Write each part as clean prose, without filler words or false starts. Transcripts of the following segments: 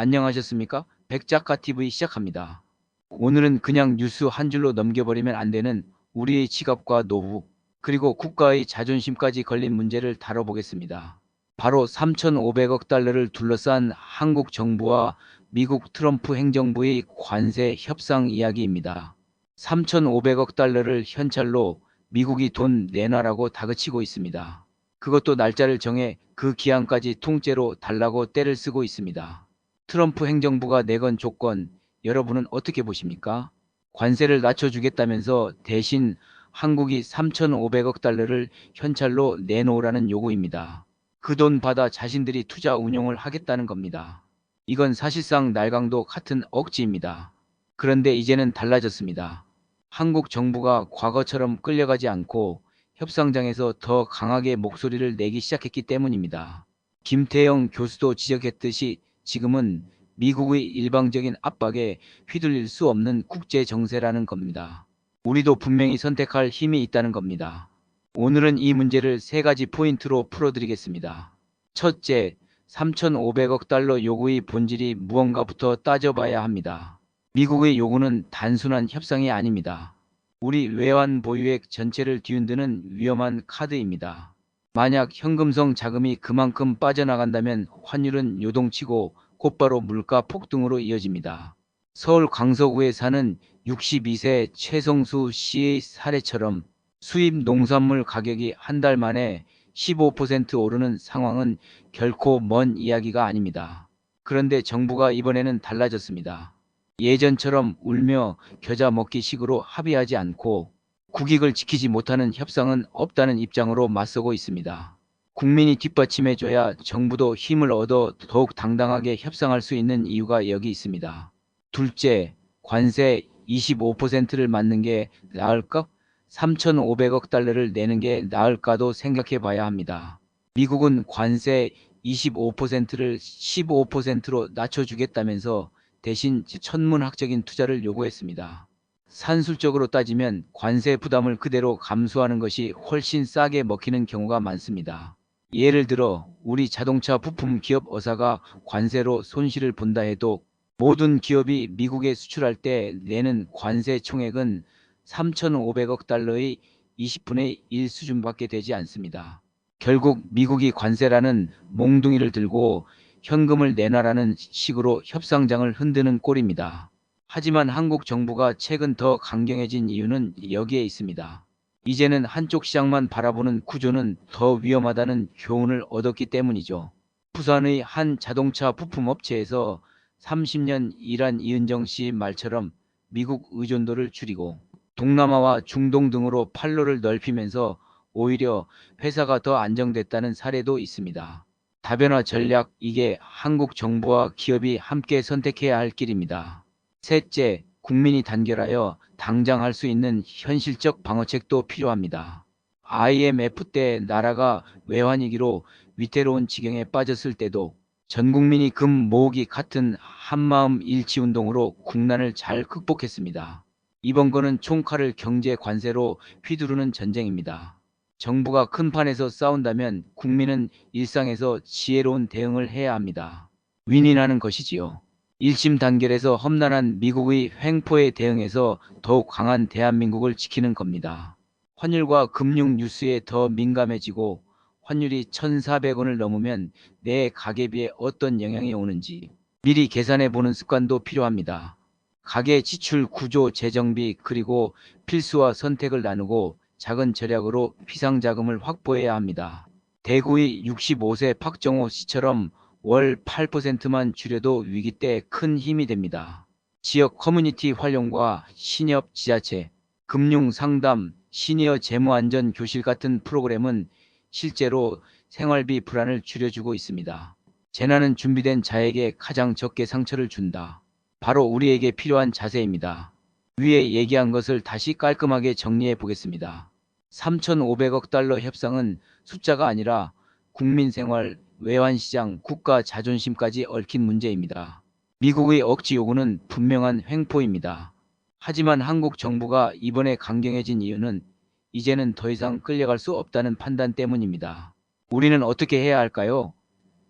안녕하셨습니까? 백작가TV 시작합니다. 오늘은 그냥 뉴스 한 줄로 넘겨버리면 안 되는 우리의 지갑과 노후, 그리고 국가의 자존심까지 걸린 문제를 다뤄보겠습니다. 바로 3,500억 달러를 둘러싼 한국 정부와 미국 트럼프 행정부의 관세 협상 이야기입니다. 3,500억 달러를 현찰로 미국이 돈 내놔라고 다그치고 있습니다. 그것도 날짜를 정해 그 기한까지 통째로 달라고 떼를 쓰고 있습니다. 트럼프 행정부가 내건 조건, 여러분은 어떻게 보십니까? 관세를 낮춰주겠다면서 대신 한국이 3,500억 달러를 현찰로 내놓으라는 요구입니다. 그 돈 받아 자신들이 투자 운용을 하겠다는 겁니다. 이건 사실상 날강도 같은 억지입니다. 그런데 이제는 달라졌습니다. 한국 정부가 과거처럼 끌려가지 않고 협상장에서 더 강하게 목소리를 내기 시작했기 때문입니다. 김태영 교수도 지적했듯이 지금은 미국의 일방적인 압박에 휘둘릴 수 없는 국제 정세라는 겁니다. 우리도 분명히 선택할 힘이 있다는 겁니다. 오늘은 이 문제를 세 가지 포인트로 풀어드리겠습니다. 첫째, 3,500억 달러 요구의 본질이 무언가부터 따져봐야 합니다. 미국의 요구는 단순한 협상이 아닙니다. 우리 외환 보유액 전체를 뒤흔드는 위험한 카드입니다. 만약 현금성 자금이 그만큼 빠져나간다면 환율은 요동치고 곧바로 물가 폭등으로 이어집니다. 서울 강서구에 사는 62세 최성수 씨의 사례처럼 수입 농산물 가격이 한 달 만에 15% 오르는 상황은 결코 먼 이야기가 아닙니다. 그런데 정부가 이번에는 달라졌습니다. 예전처럼 울며 겨자 먹기 식으로 합의하지 않고 국익을 지키지 못하는 협상은 없다는 입장으로 맞서고 있습니다. 국민이 뒷받침해줘야 정부도 힘을 얻어 더욱 당당하게 협상할 수 있는 이유가 여기 있습니다. 둘째, 관세 25%를 맞는 게 나을까? 3,500억 달러를 내는 게 나을까도 생각해 봐야 합니다. 미국은 관세 25%를 15%로 낮춰주겠다면서 대신 천문학적인 투자를 요구했습니다. 산술적으로 따지면 관세 부담을 그대로 감수하는 것이 훨씬 싸게 먹히는 경우가 많습니다. 예를 들어 우리 자동차 부품 기업 어사가 관세로 손실을 본다 해도 모든 기업이 미국에 수출할 때 내는 관세 총액은 3,500억 달러의 20분의 1 수준밖에 되지 않습니다. 결국 미국이 관세라는 몽둥이를 들고 현금을 내놔라는 식으로 협상장을 흔드는 꼴입니다. 하지만 한국 정부가 최근 더 강경해진 이유는 여기에 있습니다. 이제는 한쪽 시장만 바라보는 구조는 더 위험하다는 교훈을 얻었기 때문이죠. 부산의 한 자동차 부품업체에서 30년 일한 이은정 씨 말처럼 미국 의존도를 줄이고 동남아와 중동 등으로 판로를 넓히면서 오히려 회사가 더 안정됐다는 사례도 있습니다. 다변화 전략, 이게 한국 정부와 기업이 함께 선택해야 할 길입니다. 셋째, 국민이 단결하여 당장 할 수 있는 현실적 방어책도 필요합니다. IMF 때 나라가 외환위기로 위태로운 지경에 빠졌을 때도 전 국민이 금 모으기 같은 한마음 일치운동으로 국난을 잘 극복했습니다. 이번 거는 총칼을 경제 관세로 휘두르는 전쟁입니다. 정부가 큰 판에서 싸운다면 국민은 일상에서 지혜로운 대응을 해야 합니다. 윈윈하는 것이지요. 1심 단결에서 험난한 미국의 횡포에 대응해서 더욱 강한 대한민국을 지키는 겁니다. 환율과 금융 뉴스에 더 민감해지고 환율이 1,400원을 넘으면 내 가계비에 어떤 영향이 오는지 미리 계산해 보는 습관도 필요합니다. 가계 지출 구조 재정비, 그리고 필수와 선택을 나누고 작은 절약으로 비상자금을 확보해야 합니다. 대구의 65세 박정호 씨처럼 월 8%만 줄여도 위기 때 큰 힘이 됩니다. 지역 커뮤니티 활용과 신협 지자체, 금융 상담, 시니어 재무안전 교실 같은 프로그램은 실제로 생활비 불안을 줄여주고 있습니다. 재난은 준비된 자에게 가장 적게 상처를 준다. 바로 우리에게 필요한 자세입니다. 위에 얘기한 것을 다시 깔끔하게 정리해 보겠습니다. 3,500억 달러 협상은 숫자가 아니라 국민 생활, 외환시장, 국가 자존심까지 얽힌 문제입니다. 미국의 억지 요구는 분명한 횡포입니다. 하지만 한국 정부가 이번에 강경해진 이유는 이제는 더 이상 끌려갈 수 없다는 판단 때문입니다. 우리는 어떻게 해야 할까요?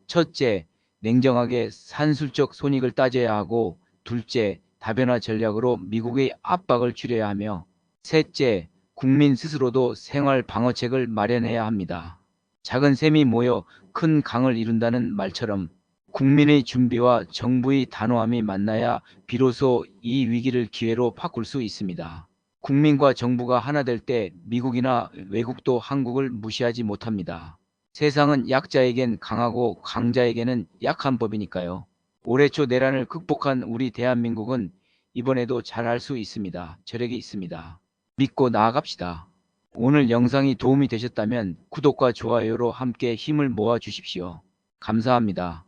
첫째, 냉정하게 산술적 손익을 따져야 하고, 둘째, 다변화 전략으로 미국의 압박을 줄여야 하며, 셋째, 국민 스스로도 생활 방어책을 마련해야 합니다. 작은 샘이 모여 큰 강을 이룬다는 말처럼 국민의 준비와 정부의 단호함이 만나야 비로소 이 위기를 기회로 바꿀 수 있습니다. 국민과 정부가 하나 될 때 미국이나 외국도 한국을 무시하지 못합니다. 세상은 약자에겐 강하고 강자에게는 약한 법이니까요. 올해 초 내란을 극복한 우리 대한민국은 이번에도 잘할 수 있습니다. 저력이 있습니다. 믿고 나아갑시다. 오늘 영상이 도움이 되셨다면 구독과 좋아요로 함께 힘을 모아 주십시오. 감사합니다.